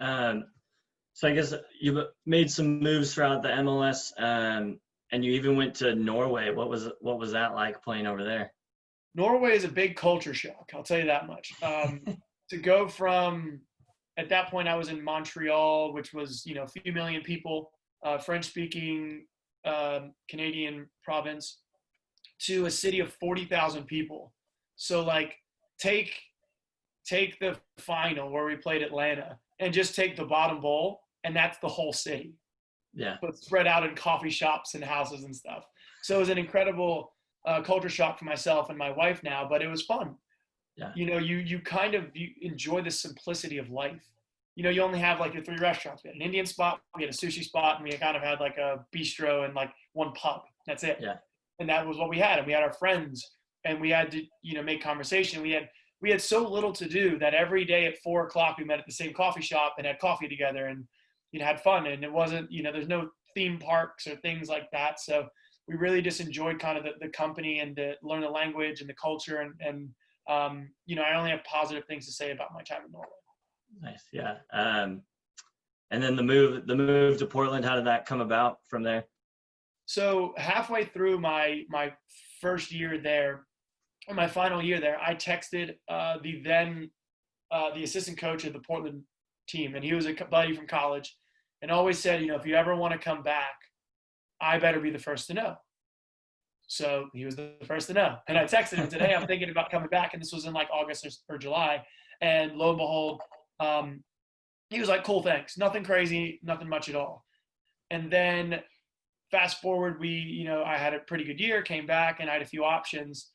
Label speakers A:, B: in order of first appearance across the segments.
A: So I guess you made some moves throughout the MLS, and you even went to Norway. What was that like playing over there?
B: Norway is a big culture shock. I'll tell you that much. To go from, at that point, I was in Montreal, which was, a few million people, French speaking Canadian province, to a city of 40,000 people. So like, take the final where we played Atlanta and just take the bottom bowl, and that's the whole city,
A: Yeah,
B: but spread out in coffee shops and houses and stuff. So it was an incredible culture shock for myself and my wife now, but it was fun.
A: yeah,
B: You enjoy the simplicity of life. You only have like your three restaurants. We had an Indian spot, we had a sushi spot, and we kind of had like a bistro and like one pub. That's it.
A: yeah,
B: And that was what we had. And we had our friends, and we had to, make conversation. We had so little to do that every day at 4 o'clock we met at the same coffee shop and had coffee together and had fun. And it wasn't, there's no theme parks or things like that. So we really just enjoyed kind of the company and to learn the language and the culture. And I only have positive things to say about my time in Norway.
A: nice. Yeah. And then the move to Portland. How did that come about from there?
B: So halfway through my first year there, or my final year there, I texted the assistant coach of the Portland team, and he was a buddy from college, and always said, if you ever want to come back, I better be the first to know. So he was the first to know, and I texted him today. I'm thinking about coming back, and this was in like August or July, and lo and behold, he was like, "Cool, thanks. Nothing crazy, nothing much at all." And then fast forward, I had a pretty good year, came back, and I had a few options.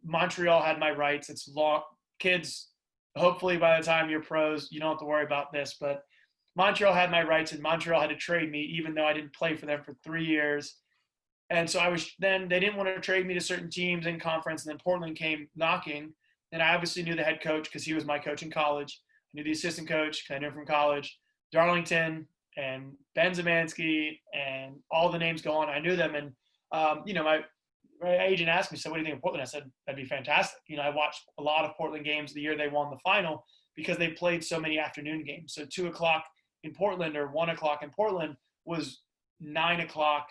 B: Montreal had my rights. It's long, kids. Hopefully, by the time you're pros, you don't have to worry about this. But Montreal had my rights, and Montreal had to trade me, even though I didn't play for them for 3 years. And so they didn't want to trade me to certain teams in conference. And then Portland came knocking, and I obviously knew the head coach because he was my coach in college. I knew the assistant coach because I knew him from college, Darlington and Ben Zemansky, and all the names go on. I knew them, and my agent asked me, "So what do you think of Portland?" I said, "That'd be fantastic." I watched a lot of Portland games the year they won the final because they played so many afternoon games. So 2 o'clock in Portland or 1 o'clock in Portland was 9 o'clock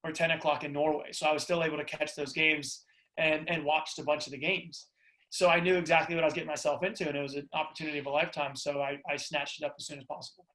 B: or 10 o'clock in Norway. So I was still able to catch those games and watched a bunch of the games. So I knew exactly what I was getting myself into, and it was an opportunity of a lifetime. So I snatched it up as soon as possible.